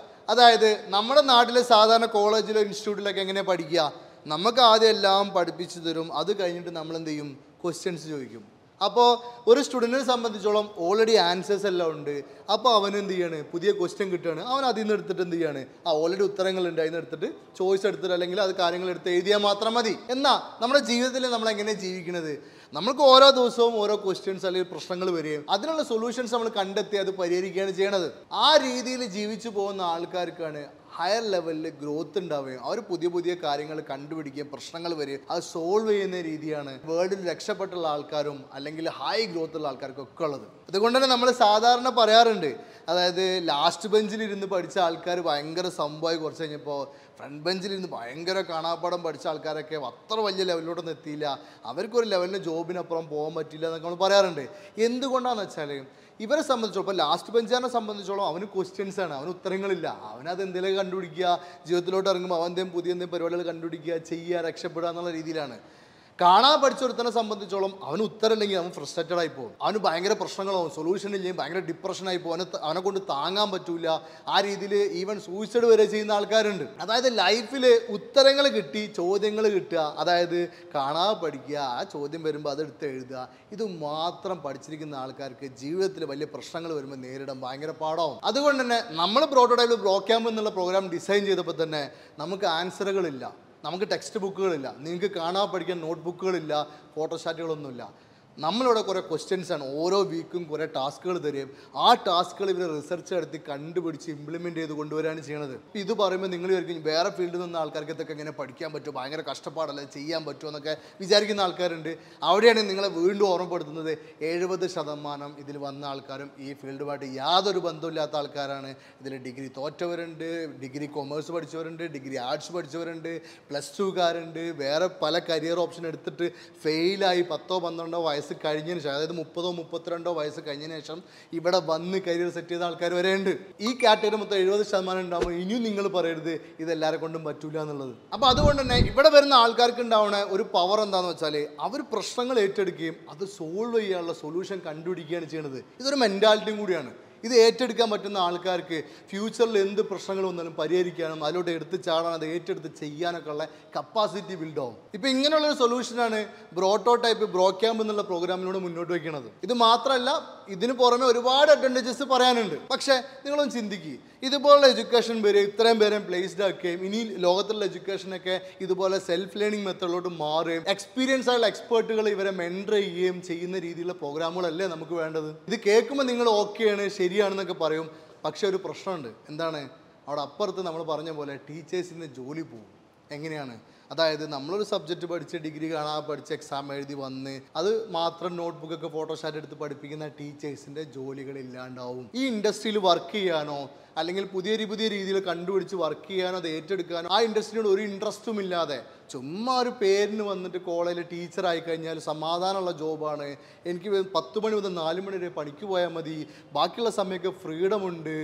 അതായത് നമ്മുടെ നാട്ടിലെ സാധാരണ കോളേജിലോ ഇൻസ്റ്റിറ്റ്യൂട്ടിലൊക്കെ എങ്ങനെയാണ് പഠിക്കുക, നമുക്ക് ആദ്യം എല്ലാം പഠിപ്പിച്ചു തരും. അത് കഴിഞ്ഞിട്ട് നമ്മൾ എന്ത് ചെയ്യും, ക്വസ്റ്റ്യൻസ് ചോദിക്കും. അപ്പോൾ ഒരു സ്റ്റുഡൻറ്റിനെ സംബന്ധിച്ചോളം ഓൾറെഡി ആൻസേഴ്സ് എല്ലാം ഉണ്ട്. അപ്പോൾ അവൻ എന്ത് ചെയ്യാണ്, പുതിയ ക്വസ്റ്റ്യൻ കിട്ടുകയാണ്, അവൻ അതിൽ നിന്ന് എടുത്തിട്ട് എന്ത് ചെയ്യാണ്, ഓൾറെഡി ഉത്തരങ്ങളുണ്ട്, അതിൽ നിന്ന് എടുത്തിട്ട് ചോയ്സ് എടുത്തിട്ട് അല്ലെങ്കിൽ അത് കാര്യങ്ങൾ എടുത്ത് എഴുതിയാൽ മാത്രം മതി. എന്നാൽ നമ്മുടെ ജീവിതത്തിൽ നമ്മൾ എങ്ങനെയാണ് ജീവിക്കുന്നത്, നമ്മൾക്ക് ഓരോ ദിവസവും ഓരോ ക്വസ്റ്റ്യൻസ് അല്ലെങ്കിൽ പ്രശ്നങ്ങൾ വരികയും അതിനുള്ള സൊല്യൂഷൻസ് നമ്മൾ കണ്ടെത്തി അത് പരിഹരിക്കുകയാണ് ചെയ്യണത്. ആ രീതിയിൽ ജീവിച്ചു പോകുന്ന ആൾക്കാർക്കാണ് ഹയർ ലെവലിൽ ഗ്രോത്ത് ഉണ്ടാവുകയും അവർ പുതിയ പുതിയ കാര്യങ്ങൾ കണ്ടുപിടിക്കുകയും പ്രശ്നങ്ങൾ വരികയും അത് സോൾവ് ചെയ്യുന്ന രീതിയാണ് വേൾഡിൽ രക്ഷപ്പെട്ടുള്ള ആൾക്കാരും അല്ലെങ്കിൽ ഹൈ ഗ്രോത്ത് ഉള്ള ആൾക്കാർക്കൊക്കെ ഉള്ളത്. അതുകൊണ്ട് തന്നെ നമ്മൾ സാധാരണ പറയാറുണ്ട്, അതായത് ലാസ്റ്റ് ബെഞ്ചിലിരുന്ന് പഠിച്ച ആൾക്കാർ ഭയങ്കര സംഭവമായി കുറച്ച് കഴിഞ്ഞപ്പോൾ ഫ്രണ്ട് ബെഞ്ചിലിരുന്ന് ഭയങ്കര കാണാപ്പാടം പഠിച്ച ആൾക്കാരൊക്കെ അത്ര വലിയ ലെവലിലോട്ടൊന്നും എത്തിയില്ല, അവർക്കൊരു ലെവലിന് ജോബിനപ്പുറം പോകാൻ പറ്റില്ല എന്നൊക്കെ നമ്മൾ പറയാറുണ്ട്. എന്തുകൊണ്ടാണെന്ന് വെച്ചാൽ ഇവരെ സംബന്ധിച്ചോളം ഇപ്പോൾ ലാസ്റ്റ് ബെഞ്ചാനെ സംബന്ധിച്ചോളം അവന് ക്വസ്റ്റ്യൻസ് ആണ്, അവന് ഉത്തരങ്ങളില്ല. അവനത് എന്തെങ്കിലും കണ്ടുപിടിക്കുക, ജീവിതത്തിലോട്ട് ഇറങ്ങുമ്പോൾ അവൻ എന്തെങ്കിലും പുതിയ എന്തെങ്കിലും പരിപാടികൾ കണ്ടുപിടിക്കുക, ചെയ്യുക, രക്ഷപ്പെടുക എന്നുള്ള രീതിയിലാണ്. കാണാൻ പഠിച്ചൊരുത്തനെ സംബന്ധിച്ചോളം അവന് ഉത്തരമില്ലെങ്കിൽ അവൻ ഫ്രസ്ട്രേറ്റഡ് ആയി പോകും, അവന് ഭയങ്കര പ്രശ്നങ്ങളാവും, സൊല്യൂഷൻ ഇല്ലെങ്കിൽ ഭയങ്കര ഡിപ്രഷനായി പോകും, അവനെ കൊണ്ട് താങ്ങാൻ പറ്റൂല. ആ രീതിയിൽ ഈവൻ സൂയിസൈഡ് വരെ ചെയ്യുന്ന ആൾക്കാരുണ്ട്. അതായത് ലൈഫിൽ ഉത്തരങ്ങൾ കിട്ടി, ചോദ്യങ്ങൾ കിട്ടുക, അതായത് കാണാൻ പഠിക്കുക, ആ ചോദ്യം വരുമ്പോൾ അതെടുത്ത് എഴുതുക, ഇത് മാത്രം പഠിച്ചിരിക്കുന്ന ആൾക്കാർക്ക് ജീവിതത്തിൽ വലിയ പ്രശ്നങ്ങൾ വരുമ്പോൾ നേരിടാൻ ഭയങ്കര പാടാവും. അതുകൊണ്ട് തന്നെ നമ്മൾ പ്രോട്ടോടൈപ്പ് ബ്രോ ക്യാമ്പ് എന്നുള്ള പ്രോഗ്രാം ഡിസൈൻ ചെയ്തപ്പോൾ തന്നെ നമുക്ക് ആൻസറുകളില്ല, നമുക്ക് ടെക്സ്റ്റ് ബുക്കുകളില്ല, നിങ്ങൾക്ക് കാണാൻ പഠിക്കാൻ നോട്ട് ബുക്കുകളില്ല, ഫോട്ടോസ്റ്റാറ്റുകളൊന്നുമില്ല. നമ്മളിവിടെ കുറേ ക്വസ്റ്റ്യൻസാണ്, ഓരോ വീക്കും കുറേ ടാസ്കുകൾ തരും. ആ ടാസ്കുകൾ ഇവർ റിസർച്ച് നടത്തി കണ്ടുപിടിച്ച് ഇംപ്ലിമെൻറ്റ് ചെയ്ത് കൊണ്ടുവരികയാണ് ചെയ്യണത്. ഇത് പറയുമ്പോൾ നിങ്ങൾ വിചാരിക്കും വേറെ ഫീൽഡിൽ നിന്ന് ആൾക്കാർക്ക് ഇതൊക്കെ എങ്ങനെ പഠിക്കാൻ പറ്റുമോ, ഭയങ്കര കഷ്ടപ്പാടല്ലേ, ചെയ്യാൻ പറ്റുമോ എന്നൊക്കെ വിചാരിക്കുന്ന ആൾക്കാരുണ്ട്. അവിടെയാണ് നിങ്ങളെ വീണ്ടും ഓർമ്മപ്പെടുത്തുന്നത് 70% ഇതിൽ വന്ന ആൾക്കാരും ഈ ഫീൽഡുമായിട്ട് യാതൊരു ബന്ധമില്ലാത്ത ആൾക്കാരാണ്. ഇതിൽ ഡിഗ്രി തോറ്റവരുണ്ട്, ഡിഗ്രി കൊമേഴ്സ് പഠിച്ചവരുണ്ട്, ഡിഗ്രി ആർട്സ് പഠിച്ചവരുണ്ട്, +2കാരുണ്ട്, വേറെ പല കരിയർ ഓപ്ഷൻ എടുത്തിട്ട് ഫെയിലായി 10-12 വയസ്സ് കഴിഞ്ഞതിന് ശേഷം, അതായത് 30-32 വയസ്സ് കഴിഞ്ഞതിന് ശേഷം ഇവിടെ വന്ന് കരിയർ സെറ്റ് ചെയ്ത ആൾക്കാർ വരെ ഉണ്ട്. ഈ കാറ്റഗറി മൊത്തം 70% ഉണ്ടാകുമ്പോൾ ഇനിയും നിങ്ങൾ പറയരുത് ഇതെല്ലാവരെ കൊണ്ടും പറ്റൂല എന്നുള്ളത്. അപ്പോൾ അതുകൊണ്ട് തന്നെ ഇവിടെ വരുന്ന ആൾക്കാർക്ക് ഉണ്ടാവുന്ന ഒരു പവർ എന്താണെന്ന് വെച്ചാൽ അവർ പ്രശ്നങ്ങൾ ഏറ്റെടുക്കുകയും അത് സോൾവ് ചെയ്യാനുള്ള സൊല്യൂഷൻ കണ്ടുപിടിക്കുകയാണ് ചെയ്യുന്നത്. ഇതൊരു മെൻറ്റാലിറ്റിയും കൂടിയാണ്. ഇത് ഏറ്റെടുക്കാൻ പറ്റുന്ന ആൾക്കാർക്ക് ഫ്യൂച്ചറിൽ എന്ത് പ്രശ്നങ്ങൾ വന്നാലും പരിഹരിക്കാനും അതിലോട്ട് എടുത്ത് ചാടാൻ അത് ഏറ്റെടുത്ത് ചെയ്യാനൊക്കെ ഉള്ള കപ്പാസിറ്റി ബിൽഡ് ആവും. ഇപ്പം ഇങ്ങനെയുള്ളൊരു സൊല്യൂഷനാണ് ബ്രോട്ടോടൈപ്പ് ബ്രോ ക്യാമ്പ് എന്നുള്ള പ്രോഗ്രാമിലൂടെ മുന്നോട്ട് വയ്ക്കുന്നത്. ഇത് മാത്രമല്ല, ഇതിന് പുറമെ ഒരുപാട് അഡ്വാൻറ്റേജസ് പറയാനുണ്ട്. പക്ഷേ നിങ്ങളൊന്ന് ചിന്തിക്കുക, ഇതുപോലുള്ള എഡ്യൂക്കേഷൻ വരെ ഇത്രയും പേരെ പ്ലേസ്ഡ് ആക്കുകയും ഇനി ലോകത്തുള്ള എഡ്യൂക്കേഷനൊക്കെ ഇതുപോലെ സെൽഫ് ലേണിംഗ് മെത്തേഡിലോട്ട് മാറുകയും എക്സ്പീരിയൻസ് ആയുള്ള എക്സ്പേർട്ടുകൾ ഇവരെ മെൻറ്റർ ചെയ്യുകയും ചെയ്യുന്ന രീതിയിലുള്ള പ്രോഗ്രാമുകളല്ലേ നമുക്ക് വേണ്ടത്. ഇത് കേൾക്കുമ്പോൾ നിങ്ങൾ ഓക്കെയാണ്, ശരിയാണെന്നൊക്കെ പറയും. പക്ഷേ ഒരു പ്രശ്നമുണ്ട്. എന്താണ്? അവിടെ അപ്പുറത്ത് നമ്മൾ പറഞ്ഞ പോലെ ടീച്ചേഴ്സിൻ്റെ ജോലി പോകും. എങ്ങനെയാണ്? അതായത് നമ്മളൊരു സബ്ജക്റ്റ് പഠിച്ച് ഡിഗ്രി കാണാൻ പഠിച്ച് എക്സാം എഴുതി വന്ന് അത് മാത്രം നോട്ട്ബുക്കൊക്കെ ഫോട്ടോഷാറ്റ് എടുത്ത് പഠിപ്പിക്കുന്ന ടീച്ചേഴ്സിൻ്റെ ജോലികൾ ഇല്ലാണ്ടാവും. ഈ ഇൻഡസ്ട്രിയിൽ വർക്ക് ചെയ്യാനോ അല്ലെങ്കിൽ പുതിയ രീതിയിൽ കണ്ടുപിടിച്ച് വർക്ക് ചെയ്യാനോ അത് ഏറ്റെടുക്കാനോ ആ ഇൻഡസ്ട്രിയോട് ഒരു ഇൻട്രസ്റ്റും ഇല്ലാതെ ചുമ്മാ ഒരു പേരിന് വന്നിട്ട് കോളേജിൽ ടീച്ചറായി കഴിഞ്ഞാൽ സമാധാനമുള്ള ജോബാണ്, എനിക്ക് 10 മണി മുതൽ 4 മണി വരെ പണിക്ക് പോയാൽ മതി, ബാക്കിയുള്ള സമയമൊക്കെ ഫ്രീഡം ഉണ്ട്,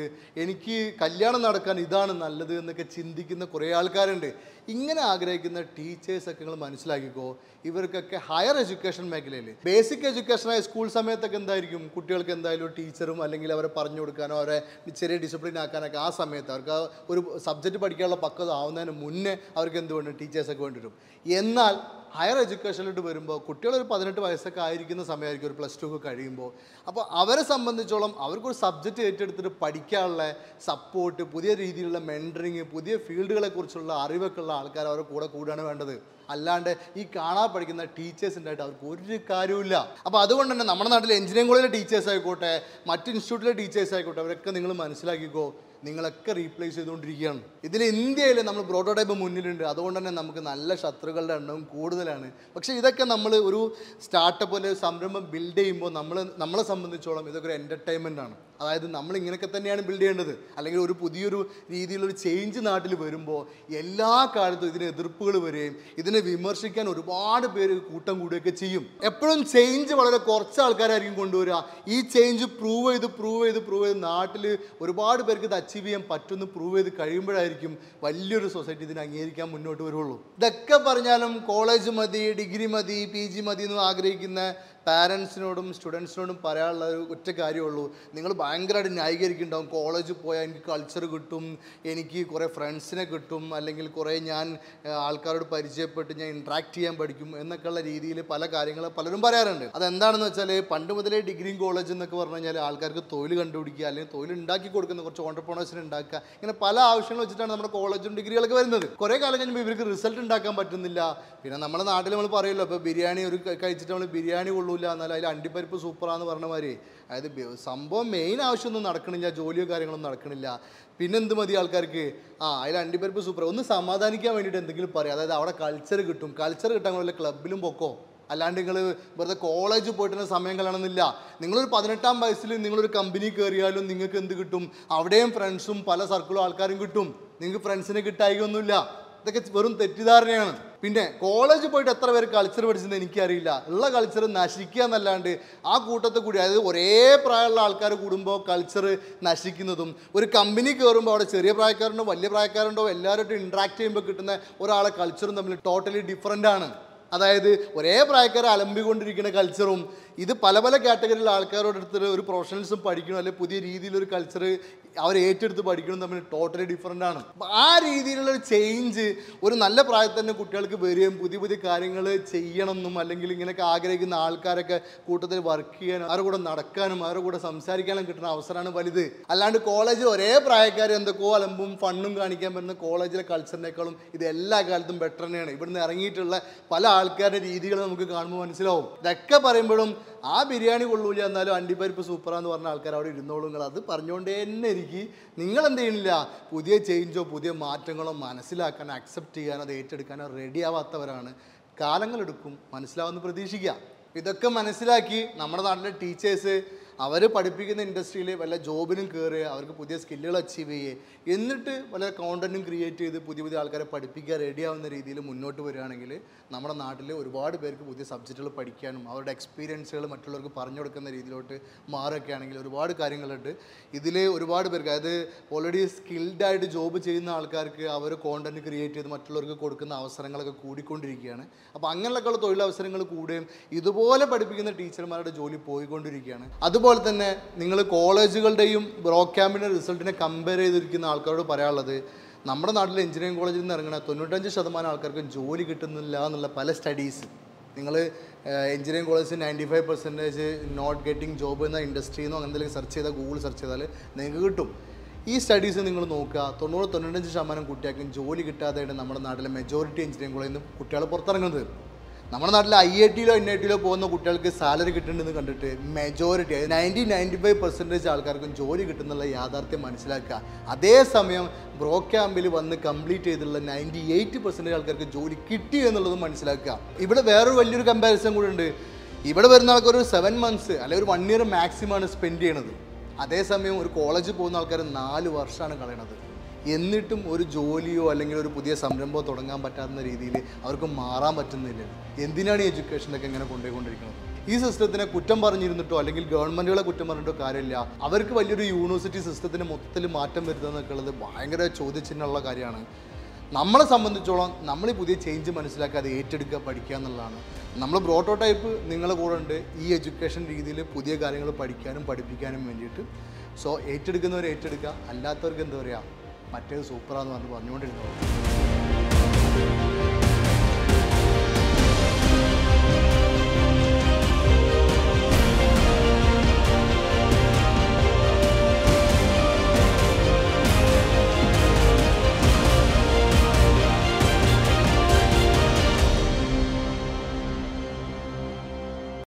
എനിക്ക് കല്യാണം നടക്കാൻ ഇതാണ് നല്ലത് എന്നൊക്കെ ചിന്തിക്കുന്ന കുറേ ആൾക്കാരുണ്ട്. ഇങ്ങനെ ആഗ്രഹിക്കുന്ന ടീച്ചേഴ്സൊക്കെ നിങ്ങൾ മനസ്സിലാക്കിക്കോ, ഇവർക്കൊക്കെ ഹയർ എഡ്യൂക്കേഷൻ മേഖലയിൽ ബേസിക് എഡ്യൂക്കേഷനായ സ്കൂൾ സമയത്തൊക്കെ എന്തായിരിക്കും, കുട്ടികൾക്ക് എന്തായാലും ടീച്ചറും അല്ലെങ്കിൽ അവരെ പറഞ്ഞു കൊടുക്കാനോ അവരെ ചെറിയ ഡിസിപ്ലിൻ ആക്കാനൊക്കെ ആ സമയത്ത് അവർക്ക് ഒരു സബ്ജക്റ്റ് പഠിക്കാനുള്ള പക്വത ആവുന്നതിന് മുന്നേ അവർക്ക് എന്ത് വേണം, ടീച്ചേഴ്സൊക്കെ വേണ്ടി വരും. എന്നാൽ ഹയർ എഡ്യൂക്കേഷനിലോട്ട് വരുമ്പോൾ കുട്ടികളൊരു 18 വയസ്സൊക്കെ ആയിരിക്കുന്ന സമയമായിരിക്കും, ഒരു +2 ഒക്കെ കഴിയുമ്പോൾ. അപ്പോൾ അവരെ സംബന്ധിച്ചോളം അവർക്കൊരു സബ്ജക്റ്റ് ഏറ്റെടുത്തിട്ട് പഠിക്കാനുള്ള സപ്പോർട്ട്, പുതിയ രീതിയിലുള്ള മെൻറ്ററിങ്, പുതിയ ഫീൽഡുകളെക്കുറിച്ചുള്ള അറിവൊക്കെ ഉള്ള ആൾക്കാർ അവരുടെ കൂടെ കൂടാണ് വേണ്ടത്. അല്ലാണ്ട് ഈ കാണാൻ പഠിക്കുന്ന ടീച്ചേഴ്സിൻ്റെ ആയിട്ട് അവർക്ക് ഒരു കാര്യമില്ല. അപ്പോൾ അതുകൊണ്ട് തന്നെ നമ്മുടെ നാട്ടിലെ എഞ്ചിനീയറിംഗ് കോളേജിലെ ടീച്ചേഴ്സ് ആയിക്കോട്ടെ, മറ്റ് ഇൻസ്റ്റിറ്റ്യൂട്ടിലെ ടീച്ചേഴ്സ് ആയിക്കോട്ടെ, അവരൊക്കെ നിങ്ങൾ മനസ്സിലാക്കിക്കോ, നിങ്ങളൊക്കെ റീപ്ലേസ് ചെയ്തുകൊണ്ടിരിക്കുകയാണ്. ഇതിൽ ഇന്ത്യയിൽ നമ്മൾ പ്രോട്ടോടൈപ്പ് മുന്നിലുണ്ട്. അതുകൊണ്ട് തന്നെ നമുക്ക് നല്ല ശത്രുക്കളുടെ എണ്ണവും കൂടുതലാണ്. പക്ഷേ ഇതൊക്കെ നമ്മൾ ഒരു സ്റ്റാർട്ടപ്പ് പോലെ സംരംഭം ബിൽഡ് ചെയ്യുമ്പോൾ നമ്മളെ സംബന്ധിച്ചോളം ഇതൊക്കെ ഒരു എൻ്റർടൈൻമെൻ്റ് ആണ്. അതായത് നമ്മൾ ഇങ്ങനെയൊക്കെ തന്നെയാണ് ബിൽഡ് ചെയ്യേണ്ടത്. അല്ലെങ്കിൽ ഒരു പുതിയൊരു രീതിയിലൊരു ചേഞ്ച് നാട്ടിൽ വരുമ്പോൾ എല്ലാ കാലത്തും ഇതിന് എതിർപ്പുകൾ വരികയും ഇതിനെ വിമർശിക്കാൻ ഒരുപാട് പേര് കൂട്ടം കൂടുകയൊക്കെ ചെയ്യും. എപ്പോഴും ചേഞ്ച് വളരെ കുറച്ച് ആൾക്കാരായിരിക്കും കൊണ്ടുവരിക. ഈ ചേഞ്ച് പ്രൂവ് ചെയ്ത് നാട്ടിൽ ഒരുപാട് പേർക്ക് ഇത് അച്ചീവ് ചെയ്യാൻ പറ്റുമെന്ന് പ്രൂവ് ചെയ്ത് കഴിയുമ്പോഴായിരിക്കും വലിയൊരു സൊസൈറ്റി ഇതിനെ അംഗീകരിക്കാൻ മുന്നോട്ട് വരുള്ളൂ. ഇതൊക്കെ പറഞ്ഞാലും കോളേജ് മതി, ഡിഗ്രി മതി, PG മതി എന്ന് ആഗ്രഹിക്കുന്ന പാരൻസിനോടും സ്റ്റുഡൻസിനോടും പറയാനുള്ള ഒരു ഒറ്റ കാര്യമുള്ളൂ, നിങ്ങൾ ഭയങ്കരമായിട്ട് ന്യായീകരിക്കുന്നുണ്ടാവും. കോളേജിൽ പോയാൽ എനിക്ക് കൾച്ചർ കിട്ടും, എനിക്ക് കുറേ ഫ്രണ്ട്സിനെ കിട്ടും, അല്ലെങ്കിൽ കുറേ ഞാൻ ആൾക്കാരോട് പരിചയപ്പെട്ട് ഞാൻ ഇൻട്രാക്ട് ചെയ്യാൻ പഠിക്കും എന്നൊക്കെയുള്ള രീതിയിൽ പല കാര്യങ്ങൾ പലരും പറയാറുണ്ട്. അതെന്താണെന്ന് വെച്ചാൽ പണ്ട് മുതലേ ഡിഗ്രിയും കോളേജ് എന്നൊക്കെ പറഞ്ഞു കഴിഞ്ഞാൽ ആൾക്കാർക്ക് തൊഴിൽ കണ്ടുപിടിക്കുക, അല്ലെങ്കിൽ തൊഴിൽ ഉണ്ടാക്കി കൊടുക്കുന്ന കുറച്ച് ഓണ്ടർപ്രണേഴ്സിനെ ഉണ്ടാക്കുക, ഇങ്ങനെ പല ആവശ്യങ്ങൾ വെച്ചിട്ടാണ് നമ്മുടെ കോളേജും ഡിഗ്രികളൊക്കെ വരുന്നത്. കുറേ കാലം കഴിയുമ്പോൾ ഇവർക്ക് റിസൾട്ട് ഉണ്ടാക്കാൻ പറ്റുന്നില്ല. പിന്നെ നമ്മുടെ നാട്ടിൽ നമ്മൾ പറയുമല്ലോ, ഇപ്പോൾ ബിരിയാണി ഒരു കഴിച്ചിട്ട് നമ്മൾ ബിരിയാണി കൊള്ളൂല എന്നാൽ അതിൽ അണ്ടിപ്പരിപ്പ് സൂപ്പറാന്ന് പറഞ്ഞ മാതിരി, അതായത് സംഭവം മെയിൻ ആവശ്യമൊന്നും നടക്കണില്ല, ജോലിയോ കാര്യങ്ങളൊന്നും നടക്കണില്ല. പിന്നെന്ത് മതി ആൾക്കാർക്ക്? അതിൽ അണ്ടിപ്പരിപ്പ് സൂപ്പർ. ഒന്ന് സമാധാനിക്കാൻ വേണ്ടിയിട്ട് എന്തെങ്കിലും പറയാം. അതായത് അവിടെ കൾച്ചർ കിട്ടും. കൾച്ചർ കിട്ടാൻ വല്ല ക്ലബിലും പൊക്കോ. അല്ലാണ്ട് നിങ്ങൾ വെറുതെ കോളേജിൽ പോയിട്ട് സമയം കളയണമെന്നില്ല. നിങ്ങളൊരു 18-ാം വയസ്സിൽ നിങ്ങളൊരു കമ്പനി കയറിയാലും നിങ്ങൾക്ക് എന്ത് കിട്ടും? അവിടെയും ഫ്രണ്ട്സും പല സർക്കിളും ആൾക്കാരും കിട്ടും. നിങ്ങൾക്ക് ഫ്രണ്ട്സിനെ കിട്ടായികൊന്നുമില്ല. ഇതൊക്കെ വെറും തെറ്റിദ്ധാരണയാണ്. പിന്നെ കോളേജിൽ പോയിട്ട് എത്ര പേര് കൾച്ചർ പഠിച്ചെന്ന് എനിക്കറിയില്ല. ഉള്ള കൾച്ചർ നശിക്കുക എന്നല്ലാണ്ട് ആ കൂട്ടത്തിൽ കൂടി, അതായത് ഒരേ പ്രായമുള്ള ആൾക്കാർ കൂടുമ്പോൾ കൾച്ചർ നശിക്കുന്നതും, ഒരു കമ്പനി കയറുമ്പോൾ അവിടെ ചെറിയ പ്രായക്കാരുണ്ടോ വലിയ പ്രായക്കാരുണ്ടോ എല്ലാവരുമായിട്ട് ഇൻട്രാക്ട് ചെയ്യുമ്പോൾ കിട്ടുന്ന ഒരാളെ കൾച്ചറും തമ്മിൽ ടോട്ടലി ഡിഫറൻ്റ് ആണ്. അതായത് ഒരേ പ്രായക്കാരെ അലമ്പിക്കൊണ്ടിരിക്കുന്ന കൾച്ചറും ഇത് പല കാറ്റഗറിയിലുള്ള ആൾക്കാരോട് അടുത്ത് ഒരു പ്രൊഫഷണൽസും പഠിക്കണം, അല്ലെങ്കിൽ പുതിയ രീതിയിലൊരു കൾച്ചർ അവർ ഏറ്റെടുത്ത് പഠിക്കണം തമ്മിൽ ടോട്ടലി ഡിഫറൻ്റ് ആണ്. അപ്പോൾ ആ രീതിയിലുള്ളൊരു ചേഞ്ച് ഒരു നല്ല പ്രായത്തിൽ തന്നെ കുട്ടികൾക്ക് വരികയും പുതിയ കാര്യങ്ങൾ ചെയ്യണമെന്നും അല്ലെങ്കിൽ ഇങ്ങനെയൊക്കെ ആഗ്രഹിക്കുന്ന ആൾക്കാരൊക്കെ കൂട്ടത്തിൽ വർക്ക് ചെയ്യാനും അവരുടെ കൂടെ നടക്കാനും അവരുടെ കൂടെ സംസാരിക്കാനും കിട്ടുന്ന അവസരമാണ് വലുത്. അല്ലാണ്ട് കോളേജിൽ ഒരേ പ്രായക്കാർ എന്തൊക്കെയോ അലമ്പും ഫണ്ണും കാണിക്കാൻ പറ്റുന്ന കോളേജിലെ കൾച്ചറിനേക്കാളും ഇത് എല്ലാ കാലത്തും ബെറ്റർ തന്നെയാണ്. ഇവിടുന്ന് ഇറങ്ങിയിട്ടുള്ള പല ആൾക്കാരുടെ രീതികൾ നമുക്ക് കാണുമ്പോൾ മനസ്സിലാവും. ഇതൊക്കെ പറയുമ്പോഴും ആ ബിരിയാണി കൊള്ളൂല എന്നാലും അണ്ടിപ്പരിപ്പ് സൂപ്പറാന്ന് പറഞ്ഞ ആൾക്കാർ അവിടെ ഇരുന്നോളും. അത് പറഞ്ഞുകൊണ്ടേ തന്നെ നിങ്ങൾ എന്ത് ചെയ്യണില്ല, പുതിയ ചേഞ്ചോ പുതിയ മാറ്റങ്ങളോ മനസ്സിലാക്കാൻ അക്സെപ്റ്റ് ചെയ്യാനോ അത് ഏറ്റെടുക്കാനോ റെഡി ആവാത്തവരാണ്. കാലങ്ങളെടുക്കും, മനസ്സിലാവുമെന്ന് പ്രതീക്ഷിക്കുക. ഇതൊക്കെ മനസ്സിലാക്കി നമ്മുടെ നാട്ടിലെ ടീച്ചേഴ്സ് അവർ പഠിപ്പിക്കുന്ന ഇൻഡസ്ട്രിയിൽ വല്ല ജോബിനും കയറുക, അവർക്ക് പുതിയ സ്കില്ലുകൾ അച്ചീവ് ചെയ്യുക, എന്നിട്ട് വല്ല കോണ്ടന്റും ക്രിയേറ്റ് ചെയ്ത് പുതിയ ആൾക്കാരെ പഠിപ്പിക്കാൻ റെഡിയാവുന്ന രീതിയിൽ മുന്നോട്ട് വരികയാണെങ്കിൽ നമ്മുടെ നാട്ടിൽ ഒരുപാട് പേർക്ക് പുതിയ സബ്ജക്റ്റുകൾ പഠിക്കാനും അവരുടെ എക്സ്പീരിയൻസുകൾ മറ്റുള്ളവർക്ക് പറഞ്ഞു കൊടുക്കുന്ന രീതിയിലോട്ട് മാറുകയൊക്കെ ആണെങ്കിൽ ഒരുപാട് കാര്യങ്ങളുണ്ട്. ഇതിൽ ഒരുപാട് പേർക്ക്, അതായത് ഓൾറെഡി സ്കിൽഡായിട്ട് ജോബ് ചെയ്യുന്ന ആൾക്കാർക്ക് അവർ കോണ്ടന്റ് ക്രിയേറ്റ് ചെയ്ത് മറ്റുള്ളവർക്ക് കൊടുക്കുന്ന അവസരങ്ങളൊക്കെ കൂടിക്കൊണ്ടിരിക്കുകയാണ്. അപ്പോൾ അങ്ങനെയൊക്കെയുള്ള തൊഴിലവസരങ്ങൾ കൂടുകയും ഇതുപോലെ പഠിപ്പിക്കുന്ന ടീച്ചർമാരുടെ ജോലി പോയിക്കൊണ്ടിരിക്കുകയാണ്. അതുപോലെ അതുപോലെ തന്നെ നിങ്ങൾ കോളേജുകളുടെയും ബ്രോക്ക് ക്യാമ്പിൻ്റെ റിസൾട്ടിനെ കമ്പയർ ചെയ്തിരിക്കുന്ന ആൾക്കാരോട് പറയാനുള്ളത്, നമ്മുടെ നാട്ടിൽ എഞ്ചിനീയറിംഗ് കോളേജിൽ നിന്ന് ഇറങ്ങുന്ന 95% ആൾക്കാർക്ക് ജോലി കിട്ടുന്നില്ല എന്നുള്ള പല സ്റ്റഡീസ്. നിങ്ങൾ engineering college 95% not getting job എന്ന ഇൻഡസ്ട്രിന്നോ അങ്ങനെ എന്തെങ്കിലും സെർച്ച് ചെയ്താൽ, ഗൂഗിൾ സെർച്ച് ചെയ്താൽ നിങ്ങൾക്ക് കിട്ടും. ഈ സ്റ്റഡീസ് നിങ്ങൾ നോക്കുക, 90-95% കുട്ടികൾക്കും ജോലി കിട്ടാതെയാണ് നമ്മുടെ നാട്ടിലെ മെജോറിറ്റി എഞ്ചിനീയറിംഗ് കോളേജിൽ നിന്ന് കുട്ടികൾ പുറത്തിറങ്ങുന്നത്. നമ്മുടെ നാട്ടിൽ IITയിലോ NITയിലോ പോകുന്ന കുട്ടികൾക്ക് സാലറി കിട്ടുന്നുണ്ടെന്ന് കണ്ടിട്ട് മെജോറിറ്റി 95% ആൾക്കാർക്കും ജോലി കിട്ടുന്നുള്ള യാഥാർത്ഥ്യം മനസ്സിലാക്കുക. അതേസമയം ബ്രോക്ക് ക്യാമ്പിൽ വന്ന് കംപ്ലീറ്റ് ചെയ്തിട്ടുള്ള 98% ആൾക്കാർക്ക് ജോലി കിട്ടി എന്നുള്ളത് മനസ്സിലാക്കുക. ഇവിടെ വേറൊരു വലിയൊരു കമ്പാരിസൺ കൂടെ ഉണ്ട്. ഇവിടെ വരുന്ന ആൾക്കാർ ഒരു 7 months അല്ലെങ്കിൽ ഒരു 1 year മാക്സിമമാണ് സ്പെൻഡ് ചെയ്യണത്. അതേസമയം ഒരു കോളേജിൽ പോകുന്ന ആൾക്കാർ 4 വർഷമാണ് കളയണത്. എന്നിട്ടും ഒരു ജോലിയോ അല്ലെങ്കിൽ ഒരു പുതിയ സംരംഭമോ തുടങ്ങാൻ പറ്റാത്ത രീതിയിൽ അവർക്ക് മാറാൻ പറ്റുന്നില്ല. എന്തിനാണ് ഈ എഡ്യൂക്കേഷനൊക്കെ ഇങ്ങനെ കൊണ്ടുപോയിക്കൊണ്ടിരിക്കുന്നത്? ഈ സിസ്റ്റത്തിനെ കുറ്റം പറഞ്ഞിരുന്നിട്ടോ അല്ലെങ്കിൽ ഗവൺമെൻറ്റുകളെ കുറ്റം പറഞ്ഞിട്ടോ കാര്യമില്ല. അവർക്ക് വലിയൊരു യൂണിവേഴ്സിറ്റി സിസ്റ്റത്തിന് മൊത്തത്തിൽ മാറ്റം വരുത്തുക എന്നൊക്കെ ഉള്ളത് ഭയങ്കര ചോദ്യചിഹ്നമുള്ള കാര്യമാണ്. നമ്മളെ സംബന്ധിച്ചോളം നമ്മൾ ഈ പുതിയ ചേഞ്ച് മനസ്സിലാക്കാതെ ഏറ്റെടുക്കുക, പഠിക്കുക എന്നുള്ളതാണ്. നമ്മൾ പ്രോട്ടോടൈപ്പ് നിങ്ങളുടെ കൂടെ ഉണ്ട് ഈ എഡ്യൂക്കേഷൻ രീതിയിൽ പുതിയ കാര്യങ്ങൾ പഠിക്കാനും പഠിപ്പിക്കാനും വേണ്ടിയിട്ട്. സോ ഏറ്റെടുക്കുന്നവർ ഏറ്റെടുക്കുക, അല്ലാത്തവർക്ക് എന്താ പറയുക, മറ്റേത് സൂപ്പറാന്ന് പറഞ്ഞുകൊണ്ടിരുന്നു.